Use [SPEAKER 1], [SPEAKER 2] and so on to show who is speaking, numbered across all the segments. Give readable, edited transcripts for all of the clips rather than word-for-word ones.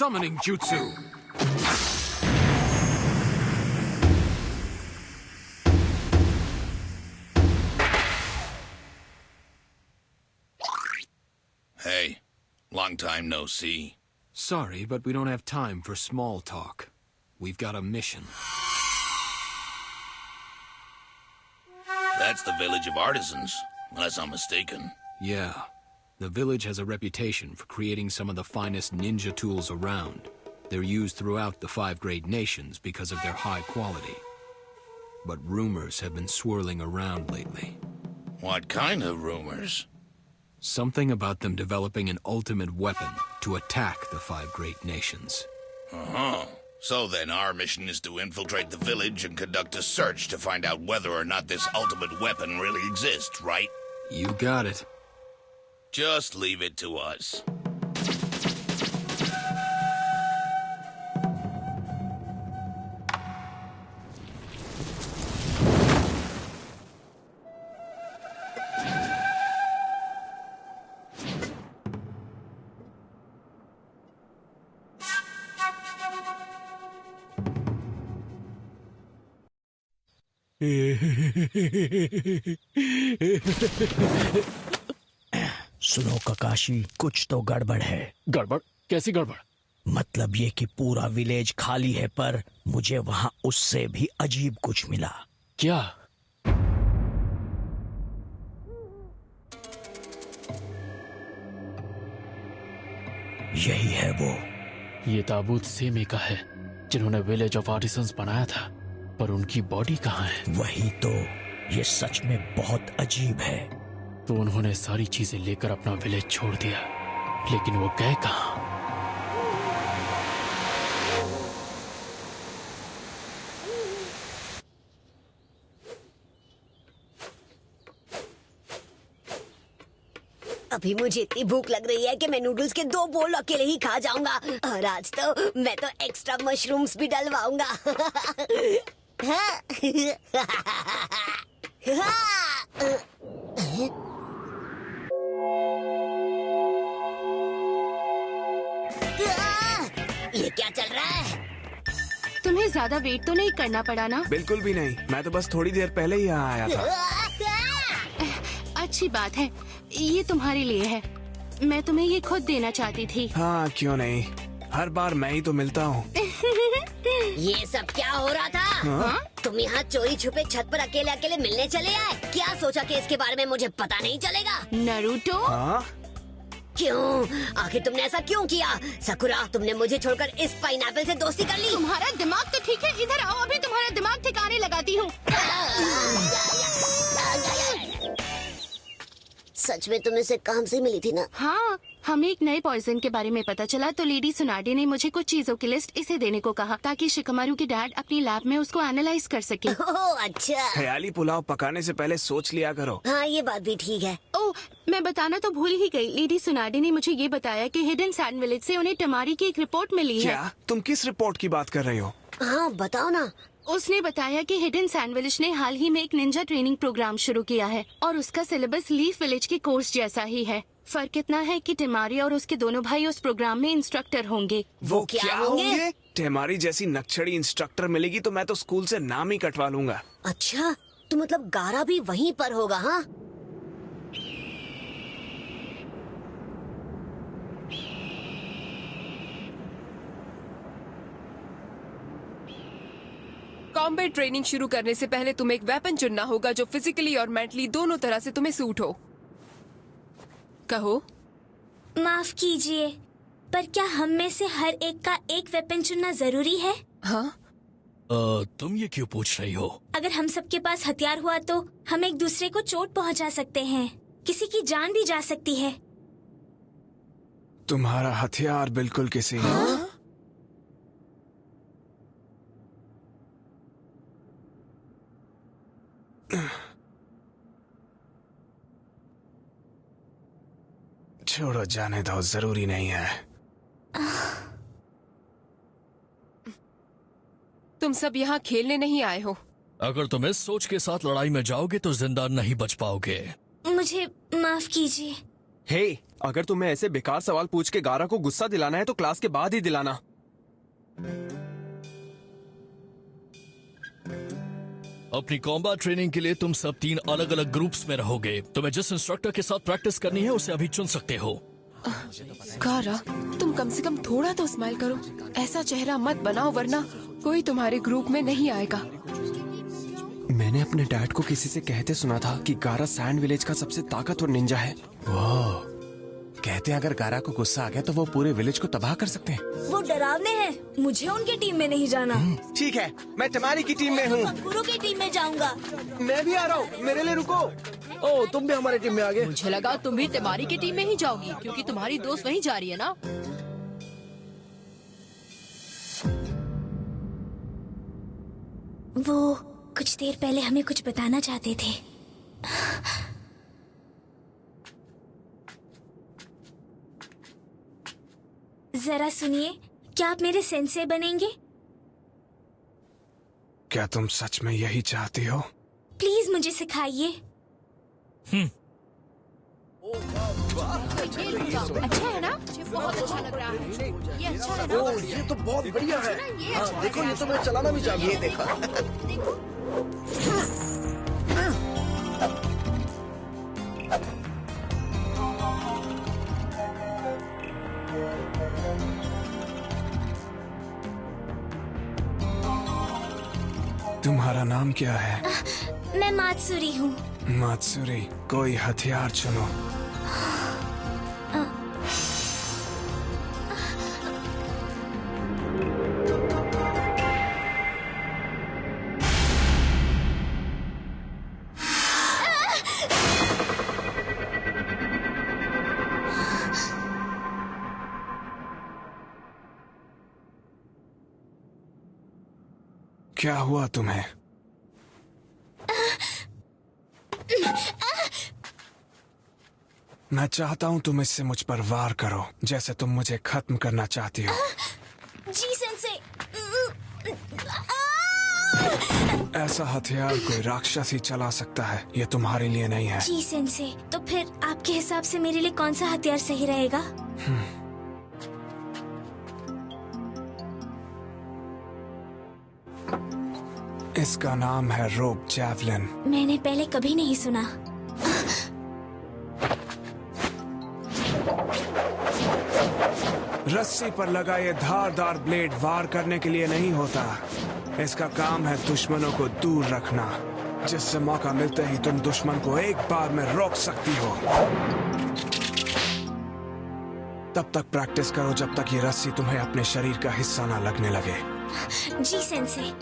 [SPEAKER 1] summoning jutsu.
[SPEAKER 2] Hey, long time no see.
[SPEAKER 1] Sorry, but we don't have time for small talk. We've got a mission.
[SPEAKER 2] That's the village of artisans, unless I'm mistaken.
[SPEAKER 1] Yeah. The village has a reputation for creating some of the finest ninja tools around. They're used throughout the 5 great nations because of their high quality. But rumors have been swirling around lately.
[SPEAKER 2] What kind of rumors?
[SPEAKER 1] Something about them developing an ultimate weapon to attack the 5 great nations.
[SPEAKER 2] Uh-huh. So then our mission is to infiltrate the village and conduct a search to find out whether or not this ultimate weapon really exists, right?
[SPEAKER 1] You got it.
[SPEAKER 2] Just leave it to us.
[SPEAKER 3] सुनो ककाशी, कुछ तो गड़बड़ है।
[SPEAKER 4] गड़बड़? कैसी गड़बड़?
[SPEAKER 3] मतलब ये कि पूरा विलेज खाली है, पर मुझे वहाँ उससे भी अजीब कुछ मिला।
[SPEAKER 4] क्या?
[SPEAKER 3] यही है वो।
[SPEAKER 4] ये ताबूत सेमी का है, जिन्होंने विलेज ऑफ आर्टिसंस बनाया था, पर उनकी बॉडी कहाँ है?
[SPEAKER 3] वही तो, ये सच में बहुत अजीब है।
[SPEAKER 4] तो उन्होंने सारी चीजें लेकर अपना विलेज छोड़ दिया, लेकिन वो गए कहाँ?
[SPEAKER 5] अभी मुझे इतनी भूख लग रही है कि मैं नूडल्स के 2 बोल अकेले ही खा जाऊंगा। और आज तो मैं तो एक्स्ट्रा मशरूम्स भी डलवाऊंगा। ये क्या चल रहा है?
[SPEAKER 6] तुम्हें ज्यादा वेट तो नहीं करना पड़ा ना?
[SPEAKER 7] बिल्कुल भी नहीं, मैं तो बस थोड़ी देर पहले ही यहाँ आया था।
[SPEAKER 6] अच्छी बात है, ये तुम्हारे लिए है। मैं तुम्हें ये खुद देना चाहती थी।
[SPEAKER 7] हाँ, क्यों नहीं, हर बार मैं ही तो मिलता हूँ।
[SPEAKER 5] ये सब क्या हो रहा था?
[SPEAKER 7] हाँ?
[SPEAKER 5] तुम यहाँ चोरी छुपे छत पर अकेले अकेले मिलने चले आए? क्या सोचा कि इसके बारे में मुझे पता नहीं चलेगा?
[SPEAKER 6] नारुतो?
[SPEAKER 7] हाँ?
[SPEAKER 5] क्यों? आखिर तुमने ऐसा क्यों किया? सकुरा, तुमने मुझे छोड़कर इस पाइनएप्पल से दोस्ती कर ली?
[SPEAKER 6] तुम्हारा दिमाग तो ठीक है, इधर आओ, अभी तुम्हारा दिमाग ठिकाने लगाती हूँ।
[SPEAKER 5] सच में तुम इसे काम से मिली थी ना?
[SPEAKER 6] हाँ, हमें एक नए पॉइजन के बारे में पता चला तो लेडी सुनाडे ने मुझे कुछ चीजों की लिस्ट इसे देने को कहा, ताकि शिकमारू के डैड अपनी लैब में उसको एनालाइज कर सके।
[SPEAKER 5] ओह अच्छा।
[SPEAKER 7] ख्याली पुलाव पकाने से पहले सोच लिया करो।
[SPEAKER 5] हाँ, ये बात भी ठीक है।
[SPEAKER 6] ओह, मैं बताना तो भूल ही गई। लेडी सुनाडे ने मुझे ये बताया कि हिडन सैंड विलेज से उन्हें टमारी की एक रिपोर्ट मिली है।
[SPEAKER 7] क्या? तुम किस रिपोर्ट की बात कर रही हो?
[SPEAKER 5] हाँ बताओ ना।
[SPEAKER 6] उसने बताया कि हिडन सैंड विलेज ने हाल ही में एक निंजा ट्रेनिंग प्रोग्राम शुरू किया है और उसका सिलेबस लीफ विलेज के कोर्स जैसा ही है। फर्क इतना है कि टेमारी और उसके दोनों भाई उस प्रोग्राम में इंस्ट्रक्टर होंगे।
[SPEAKER 7] वो क्या होंगे? टेमारी जैसी नक्सड़ी इंस्ट्रक्टर मिलेगी तो मैं तो स्कूल से नाम ही कटवा लूंगा।
[SPEAKER 5] अच्छा, तो मतलब गारा भी वहीं पर होगा? हाँ,
[SPEAKER 8] कॉम्बैट ट्रेनिंग शुरू करने से पहले तुम्हें एक वेपन चुनना होगा जो फिजिकली और मेंटली दोनों तरह से तुम्हें सूट हो। कहो।
[SPEAKER 9] माफ कीजिए, पर क्या हम में से हर एक का एक वेपन चुनना जरूरी है?
[SPEAKER 8] हाँ?
[SPEAKER 3] तुम ये क्यों पूछ रही हो?
[SPEAKER 9] अगर हम सबके पास हथियार हुआ तो हम एक दूसरे को चोट पहुंचा सकते हैं, किसी की जान भी जा सकती है।
[SPEAKER 7] तुम्हारा हथियार बिल्कुल किसी
[SPEAKER 8] हाँ?
[SPEAKER 7] छोड़ो, जाने दो, जरूरी नहीं है।
[SPEAKER 8] तुम सब यहाँ खेलने नहीं आए हो।
[SPEAKER 10] अगर तुम इस सोच के साथ लड़ाई में जाओगे तो जिंदा नहीं बच पाओगे।
[SPEAKER 9] मुझे माफ कीजिए।
[SPEAKER 7] हे, अगर तुम्हें ऐसे बेकार सवाल पूछ के गारा को गुस्सा दिलाना है तो क्लास के बाद ही दिलाना।
[SPEAKER 10] अपनी कॉम्बैट ट्रेनिंग के लिए तुम सब 3 अलग अलग ग्रुप्स में रहोगे। तुम्हें जिस इंस्ट्रक्टर के साथ प्रैक्टिस करनी है उसे अभी चुन सकते हो।
[SPEAKER 8] गारा, तुम कम से कम थोड़ा तो स्माइल करो। ऐसा चेहरा मत बनाओ वरना कोई तुम्हारे ग्रुप में नहीं आएगा।
[SPEAKER 7] मैंने अपने डैड को किसी से कहते सुना था कि गारा सैंड विलेज का सबसे ताकतवर निंजा है।
[SPEAKER 11] कहते हैं अगर गारा को गुस्सा आ गया तो वो पूरे विलेज को तबाह कर सकते हैं।
[SPEAKER 9] वो डरावने हैं, मुझे उनकी टीम में नहीं जाना।
[SPEAKER 7] ठीक है, मैं टेमारी की टीम में हूँ।
[SPEAKER 9] गुरु की टीम में जाऊंगा।
[SPEAKER 7] मैं भी आ रहा हूँ, मेरे लिए रुको। ओ, तुम भी हमारी टीम में आ गए।
[SPEAKER 12] मुझे लगा तुम भी तिमारी की टीम में ही जाओगी क्योंकि तुम्हारी दोस्त वहीं जा रही है ना।
[SPEAKER 9] वो कुछ देर पहले हमें कुछ बताना चाहते थे। जरा सुनिए, क्या आप मेरे सेंसे बनेंगे?
[SPEAKER 7] क्या तुम सच में यही चाहती हो?
[SPEAKER 9] प्लीज मुझे सिखाइए।
[SPEAKER 12] अच्छा है ना? बहुत अच्छा लग रहा है। ये अच्छा है ना?
[SPEAKER 3] ये तो बहुत बढ़िया है। हाँ, देखो ये तो मैं चलाना भी चाहिए। देखा
[SPEAKER 7] तुम्हारा नाम क्या है?
[SPEAKER 9] मैं मात्सुरी हूँ।
[SPEAKER 7] मात्सुरी, कोई हथियार चुनो। क्या हुआ तुम्हें? मैं चाहता हूँ तुम इससे मुझ पर वार करो जैसे तुम मुझे खत्म करना चाहती हो।
[SPEAKER 9] जी सेंसे।
[SPEAKER 7] ऐसा हथियार कोई राक्षस ही चला सकता है, ये तुम्हारे लिए नहीं है।
[SPEAKER 9] जी सेंसे, तो फिर आपके हिसाब से मेरे लिए कौन सा हथियार सही रहेगा?
[SPEAKER 7] इसका नाम है रोप जैवलिन।
[SPEAKER 9] मैंने पहले कभी नहीं सुना।
[SPEAKER 7] रस्सी पर लगा ये धारदार ब्लेड वार करने के लिए नहीं होता। इसका काम है दुश्मनों को दूर रखना, जिससे मौका मिलते ही तुम दुश्मन को एक बार में रोक सकती हो। तब तक प्रैक्टिस करो जब तक ये रस्सी तुम्हें अपने शरीर का हिस्सा ना लगने लगे।
[SPEAKER 9] जी सेंसे।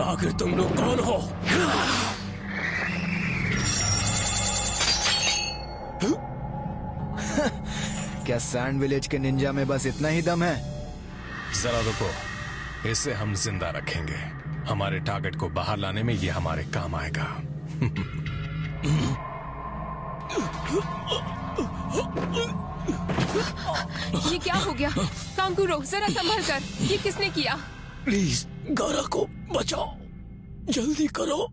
[SPEAKER 3] आखिर तुम लोग कौन हो?
[SPEAKER 13] क्या सैंड विलेज के निंजा में बस इतना ही दम है?
[SPEAKER 11] जरा रुको, इसे हम जिंदा रखेंगे। हमारे टारगेट को बाहर लाने में ये हमारे काम आएगा।
[SPEAKER 8] ये क्या हो गया? कांकुरो, जरा संभल कर। ये किसने किया?
[SPEAKER 3] प्लीज गारा को बचाओ, जल्दी करो।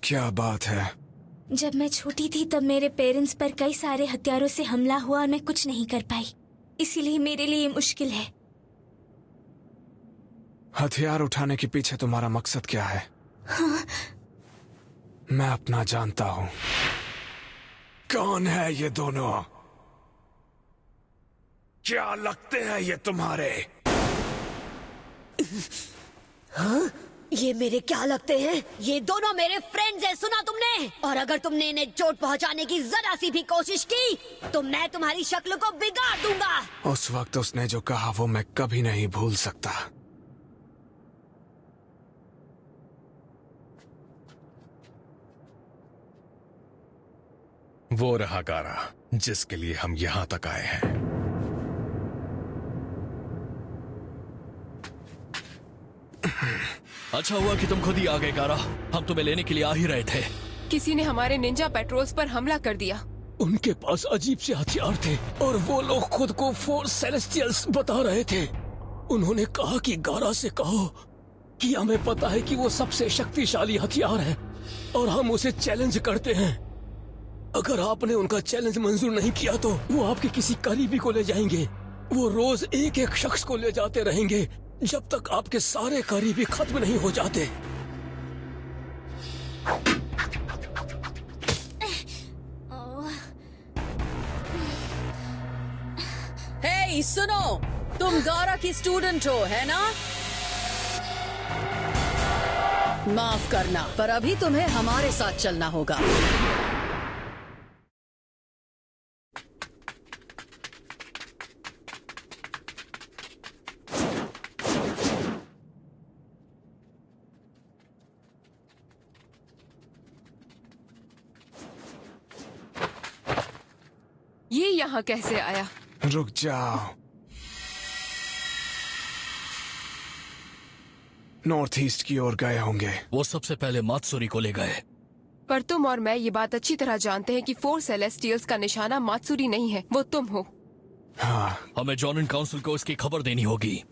[SPEAKER 7] क्या बात है?
[SPEAKER 9] जब मैं छोटी थी तब मेरे पेरेंट्स पर कई सारे हथियारों से हमला हुआ और मैं कुछ नहीं कर पाई, इसीलिए मेरे लिए मुश्किल है।
[SPEAKER 7] हथियार उठाने के पीछे तुम्हारा मकसद क्या है?
[SPEAKER 9] हाँ।
[SPEAKER 7] मैं अपना जानता हूँ। कौन है ये दोनों? क्या लगते हैं ये तुम्हारे?
[SPEAKER 5] हाँ? ये मेरे क्या लगते हैं? ये दोनों मेरे फ्रेंड्स हैं, सुना तुमने? और अगर तुमने इन्हें चोट पहुंचाने की जरा सी भी कोशिश की तो मैं तुम्हारी शक्ल को बिगाड़ दूंगा।
[SPEAKER 7] उस वक्त उसने जो कहा वो मैं कभी नहीं भूल सकता।
[SPEAKER 11] वो रहा गारा जिसके लिए हम यहां तक आए हैं।
[SPEAKER 10] अच्छा हुआ कि तुम खुद ही आ गए गारा, हम तुम्हें लेने के लिए आ ही रहे थे।
[SPEAKER 8] किसी ने हमारे निंजा पेट्रोल्स पर हमला कर दिया।
[SPEAKER 3] उनके पास अजीब से हथियार थे और वो लोग खुद को फोर्स सेलेस्टियल्स बता रहे थे। उन्होंने कहा कि गारा से कहो कि हमें पता है कि वो सबसे शक्तिशाली हथियार है और हम उसे चैलेंज करते हैं। अगर आपने उनका चैलेंज मंजूर नहीं किया तो वो आपके किसी करीबी को ले जाएंगे। वो रोज एक एक शख्स को ले जाते रहेंगे जब तक आपके सारे करीबी खत्म नहीं हो जाते।
[SPEAKER 14] हे सुनो, तुम गारा की स्टूडेंट हो, है ना? माफ करना, पर अभी तुम्हें हमारे साथ चलना होगा।
[SPEAKER 8] ये यहाँ कैसे आया?
[SPEAKER 7] रुक जाओ। नॉर्थ ईस्ट की ओर गए होंगे।
[SPEAKER 10] वो सबसे पहले मात्सुरी को ले गए।
[SPEAKER 8] पर तुम और मैं ये बात अच्छी तरह जानते हैं कि फोर सेलेस्टियल्स का निशाना मात्सुरी नहीं है, वो तुम हो।
[SPEAKER 7] हाँ।
[SPEAKER 10] हमें जॉर्डन काउंसिल को इसकी खबर देनी होगी।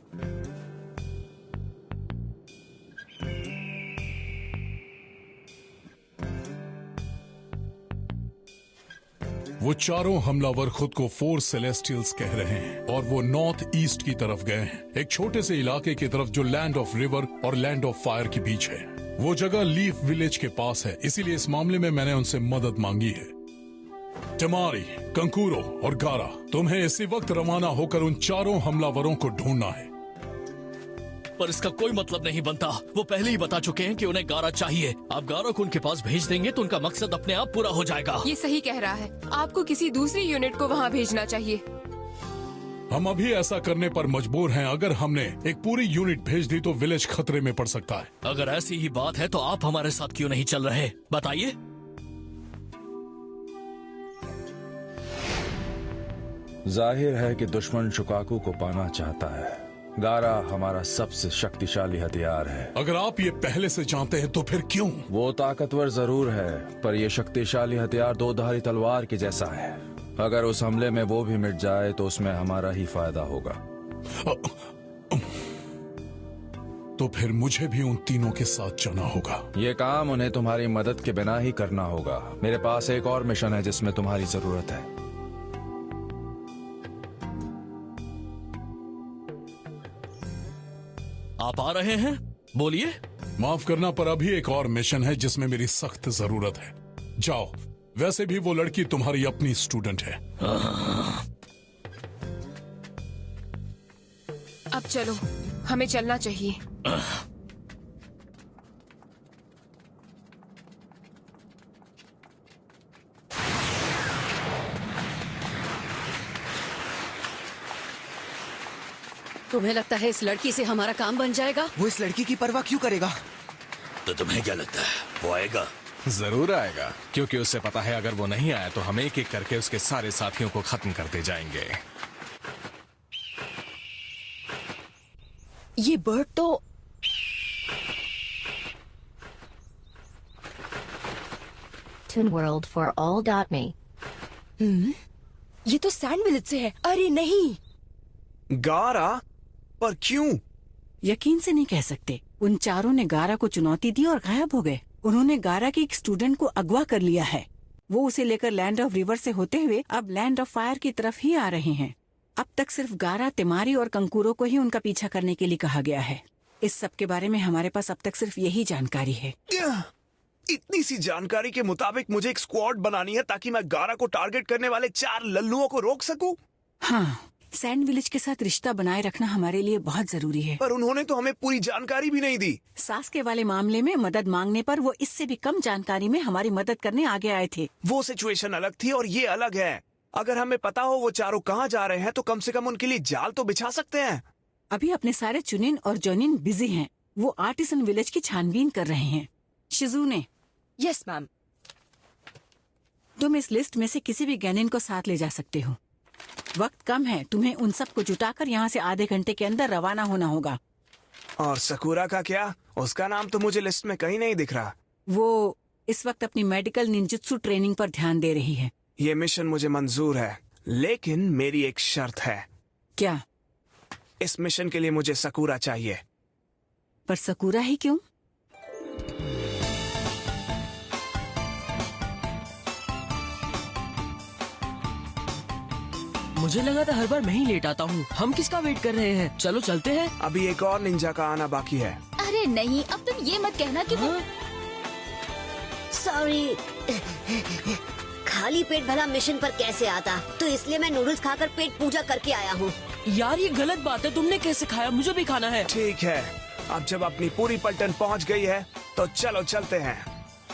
[SPEAKER 15] वो चारों हमलावर खुद को फोर सेलेस्टियल्स कह रहे हैं और वो नॉर्थ ईस्ट की तरफ गए हैं, एक छोटे से इलाके की तरफ जो लैंड ऑफ रिवर और लैंड ऑफ फायर के बीच है। वो जगह लीफ विलेज के पास है, इसीलिए इस मामले में मैंने उनसे मदद मांगी है। टिमारी, कंकूरो और गारा, तुम्हें इसी वक्त रवाना होकर उन चारों हमलावरों को ढूंढना है।
[SPEAKER 10] पर इसका कोई मतलब नहीं बनता। वो पहले ही बता चुके हैं कि उन्हें गारा चाहिए। आप गारा को उनके पास भेज देंगे तो उनका मकसद अपने आप पूरा हो जाएगा।
[SPEAKER 8] ये सही कह रहा है, आपको किसी दूसरी यूनिट को वहाँ भेजना चाहिए।
[SPEAKER 15] हम अभी ऐसा करने पर मजबूर हैं। अगर हमने एक पूरी यूनिट भेज दी तो विलेज खतरे में पड़ सकता है।
[SPEAKER 10] अगर ऐसी ही बात है तो आप हमारे साथ क्यों नहीं चल रहे, बताइए।
[SPEAKER 16] जाहिर है कि दुश्मन शुकाकू को पाना चाहता है। गारा हमारा सबसे शक्तिशाली हथियार है।
[SPEAKER 15] अगर आप ये पहले से जानते हैं तो फिर क्यों?
[SPEAKER 16] वो ताकतवर जरूर है, पर ये शक्तिशाली हथियार दो-धारी तलवार के जैसा है। अगर उस हमले में वो भी मिट जाए तो उसमें हमारा ही फायदा होगा।
[SPEAKER 15] तो फिर मुझे भी उन तीनों के साथ जाना होगा।
[SPEAKER 16] ये काम उन्हें तुम्हारी मदद के बिना ही करना होगा। मेरे पास एक और मिशन है जिसमें तुम्हारी जरूरत है।
[SPEAKER 10] आप आ रहे हैं? बोलिए।
[SPEAKER 15] माफ करना, पर अभी एक और मिशन है जिसमें मेरी सख्त जरूरत है। जाओ। वैसे भी वो लड़की तुम्हारी अपनी स्टूडेंट है।
[SPEAKER 8] अब चलो, हमें चलना चाहिए।
[SPEAKER 14] तुम्हें लगता है इस लड़की से हमारा काम बन जाएगा?
[SPEAKER 13] वो इस लड़की की परवाह क्यों करेगा?
[SPEAKER 10] तो तुम्हें क्या लगता है वो आएगा?
[SPEAKER 11] जरूर आएगा, क्योंकि उसे पता है अगर वो नहीं आया तो हम एक एक करके उसके सारे साथियों को खत्म करते जाएंगे।
[SPEAKER 14] ये बर्ड तो
[SPEAKER 17] ToonWorld4all.me।
[SPEAKER 8] ये तो सैंड विलेज से है। अरे नहीं,
[SPEAKER 7] गारा? पर क्यों?
[SPEAKER 18] यकीन से नहीं कह सकते। उन चारों ने गारा को चुनौती दी और गायब हो गए। उन्होंने गारा की एक स्टूडेंट को अगवा कर लिया है। वो उसे लेकर लैंड ऑफ रिवर से होते हुए अब लैंड ऑफ फायर की तरफ ही आ रहे हैं। अब तक सिर्फ गारा, तिमारी और कंकूरो को ही उनका पीछा करने के लिए कहा गया है। इस सब के बारे में हमारे पास अब तक सिर्फ यही जानकारी है।
[SPEAKER 7] इतनी सी जानकारी के मुताबिक मुझे एक स्क्वाड बनानी है ताकि मैं गारा को टारगेट करने वाले 4 लल्लुओं को रोक सकूं।
[SPEAKER 18] हाँ, सैंड विलेज के साथ रिश्ता बनाए रखना हमारे लिए बहुत जरूरी है।
[SPEAKER 7] पर उन्होंने तो हमें पूरी जानकारी भी नहीं दी।
[SPEAKER 18] सास्के वाले मामले में मदद मांगने पर वो इससे भी कम जानकारी में हमारी मदद करने आगे आए थे।
[SPEAKER 7] वो सिचुएशन अलग थी और ये अलग है। अगर हमें पता हो वो चारों कहाँ जा रहे हैं तो कम से कम उनके लिए जाल तो बिछा सकते हैं।
[SPEAKER 18] अभी अपने सारे चुनिन और जोनिन बिजी हैं। वो आर्टिसन विलेज की छानबीन कर रहे हैं। शिजुने।
[SPEAKER 8] Yes ma'am.
[SPEAKER 18] तुम इस लिस्ट में से किसी भी गैनिन को साथ ले जा सकते हो। वक्त कम है, तुम्हें उन सबको जुटाकर यहाँ से आधे घंटे के अंदर रवाना होना होगा।
[SPEAKER 7] और सकुरा का क्या? उसका नाम तो मुझे लिस्ट में कहीं नहीं दिख रहा।
[SPEAKER 18] वो इस वक्त अपनी मेडिकल निंजुत्सु ट्रेनिंग पर ध्यान दे रही है।
[SPEAKER 7] ये मिशन मुझे मंजूर है, लेकिन मेरी एक शर्त है।
[SPEAKER 18] क्या?
[SPEAKER 7] इस मिशन के लिए मुझे सकुरा चाहिए।
[SPEAKER 18] पर सकुरा ही क्यों?
[SPEAKER 17] मुझे लगा था हर बार मैं ही लेट आता हूँ। हम किसका वेट कर रहे हैं? चलो चलते हैं।
[SPEAKER 7] अभी एक और निंजा का आना बाकी है।
[SPEAKER 12] अरे नहीं, अब तुम ये मत कहना कि
[SPEAKER 5] सॉरी, खाली पेट भला मिशन पर कैसे आता? तो इसलिए मैं नूडल्स खाकर पेट पूजा करके आया हूँ।
[SPEAKER 17] यार ये गलत बात है, तुमने कैसे खाया? मुझे भी खाना है।
[SPEAKER 7] ठीक है, अब जब अपनी पूरी पलटन पहुँच गई है तो चलो चलते हैं।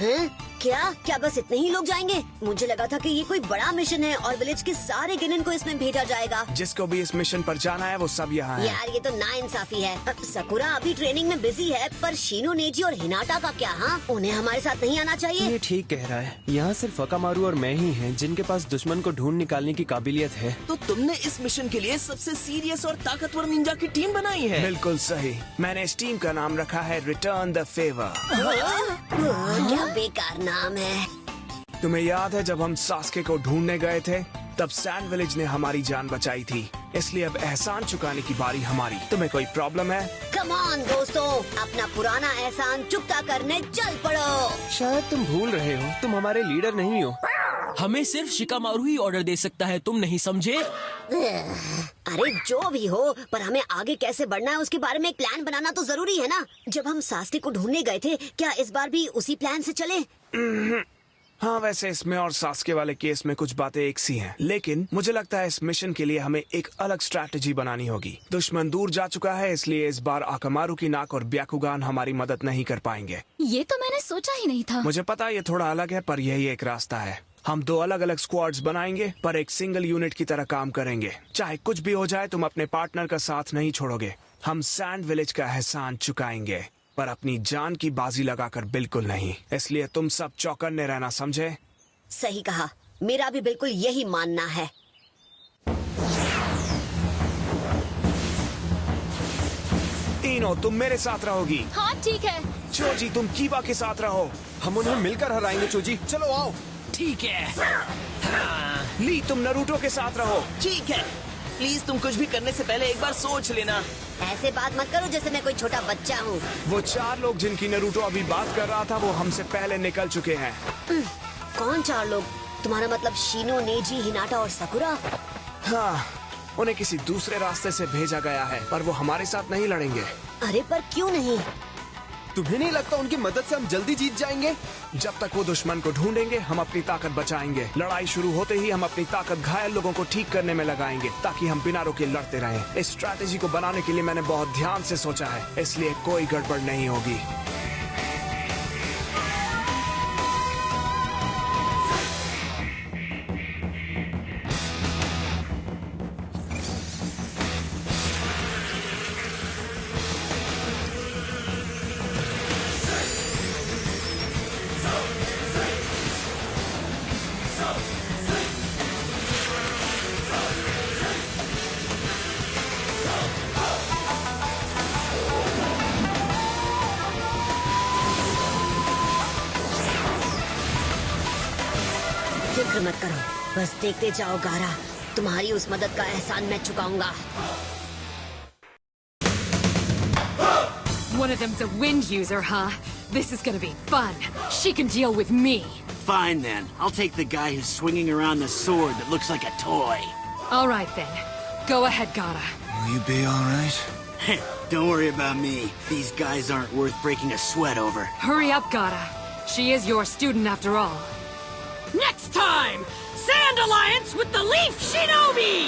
[SPEAKER 5] हैं? क्या बस इतने ही लोग जाएंगे? मुझे लगा था कि ये कोई बड़ा मिशन है और विलेज के सारे गिनन को इसमें भेजा जाएगा।
[SPEAKER 7] जिसको भी इस मिशन पर जाना है वो सब यहाँ है।
[SPEAKER 5] यार ये तो नाइंसाफी है। सकुरा अभी ट्रेनिंग में बिजी है, पर शीनो, नेजी और हिनाटा का क्या? हाँ, उन्हें हमारे साथ नहीं आना चाहिए।
[SPEAKER 19] ये ठीक कह रहा है। यहाँ सिर्फ अकामारू और मैं ही हैं जिनके पास दुश्मन को ढूंढ निकालने की काबिलियत है।
[SPEAKER 17] तो तुमने इस मिशन के लिए सबसे सीरियस और ताकतवर निंजा की टीम बनाई है।
[SPEAKER 7] बिल्कुल सही। मैंने इस टीम का नाम रखा है रिटर्न द फेवर।
[SPEAKER 5] क्या बेकार नाम है।
[SPEAKER 7] तुम्हें याद है जब हम सास्के को ढूंढने गए थे, तब सैंड विलेज ने हमारी जान बचाई थी, इसलिए अब एहसान चुकाने की बारी हमारी। तुम्हें कोई प्रॉब्लम है?
[SPEAKER 5] कम ऑन दोस्तों, अपना पुराना एहसान चुकता करने चल पड़ो।
[SPEAKER 19] शायद तुम भूल रहे हो, तुम हमारे लीडर नहीं हो।
[SPEAKER 17] हमें सिर्फ शिकामारू ही ऑर्डर दे सकता है, तुम नहीं समझे?
[SPEAKER 5] अरे जो भी हो, पर हमें आगे कैसे बढ़ना है उसके बारे में एक प्लान बनाना तो जरूरी है ना। जब हम सास्के को ढूंढने गए थे, क्या इस बार भी उसी प्लान से चले?
[SPEAKER 7] हाँ, वैसे इसमें और सास्के वाले केस में कुछ बातें एक सी हैं, लेकिन मुझे लगता है इस मिशन के लिए हमें एक अलग स्ट्रैटेजी बनानी होगी। दुश्मन दूर जा चुका है, इसलिए इस बार आकामारू की नाक और ब्याकुगान हमारी मदद नहीं कर पाएंगे।
[SPEAKER 12] ये तो मैंने सोचा ही नहीं था।
[SPEAKER 7] मुझे पता ये थोड़ा अलग है, पर यही एक रास्ता है। हम दो अलग अलग स्क्वाड्स बनाएंगे, पर एक सिंगल यूनिट की तरह काम करेंगे। चाहे कुछ भी हो जाए, तुम अपने पार्टनर का साथ नहीं छोड़ोगे। हम सैंड विलेज का एहसान चुकाएंगे, पर अपनी जान की बाजी लगाकर बिल्कुल नहीं। इसलिए तुम सब चौकन्ने रहना, समझे?
[SPEAKER 5] सही कहा, मेरा भी बिल्कुल यही मानना है।
[SPEAKER 7] तीनों तुम मेरे साथ रहोगी।
[SPEAKER 12] हाँ ठीक है।
[SPEAKER 7] चोजी तुम कीबा के साथ रहो।
[SPEAKER 19] हम उन्हें मिलकर हराएंगे चोजी। चलो आओ।
[SPEAKER 17] ठीक है।
[SPEAKER 7] ली तुम नरूटो के साथ रहो।
[SPEAKER 17] ठीक है। प्लीज तुम कुछ भी करने से पहले एक बार सोच लेना।
[SPEAKER 5] ऐसे बात मत करो जैसे मैं कोई छोटा बच्चा हूँ।
[SPEAKER 7] वो चार लोग जिनकी नरूटो अभी बात कर रहा था, वो हमसे पहले निकल चुके हैं।
[SPEAKER 5] कौन चार लोग? तुम्हारा मतलब शीनो, नेजी, हिनाटा और सकुरा?
[SPEAKER 7] हाँ, उन्हें किसी दूसरे रास्ते से भेजा गया है, पर वो हमारे साथ नहीं लड़ेंगे।
[SPEAKER 5] अरे पर क्यों नहीं?
[SPEAKER 19] तुम्हें नहीं लगता उनकी मदद से हम जल्दी जीत जाएंगे?
[SPEAKER 7] जब तक वो दुश्मन को ढूंढेंगे, हम अपनी ताकत बचाएंगे। लड़ाई शुरू होते ही हम अपनी ताकत घायल लोगों को ठीक करने में लगाएंगे, ताकि हम बिना रुके लड़ते रहें। इस स्ट्रैटेजी को बनाने के लिए मैंने बहुत ध्यान से सोचा है, इसलिए कोई गड़बड़ नहीं होगी।
[SPEAKER 5] फिक्र मत करो, बस देखते जाओ गारा, तुम्हारी उस मदद का एहसान मैं चुकाऊंगा।
[SPEAKER 20] One of them's a wind user, huh? This is gonna be fun. She can deal with me.
[SPEAKER 21] Fine then. I'll take the guy who's swinging around the sword that looks like a toy.
[SPEAKER 20] All right then. Go ahead, Gaara.
[SPEAKER 21] Will you be all right? Don't worry about me. These guys aren't worth breaking a sweat over.
[SPEAKER 20] Hurry up, Gaara. She is your student after all.
[SPEAKER 22] Next time, Sand Alliance with the Leaf Shinobi!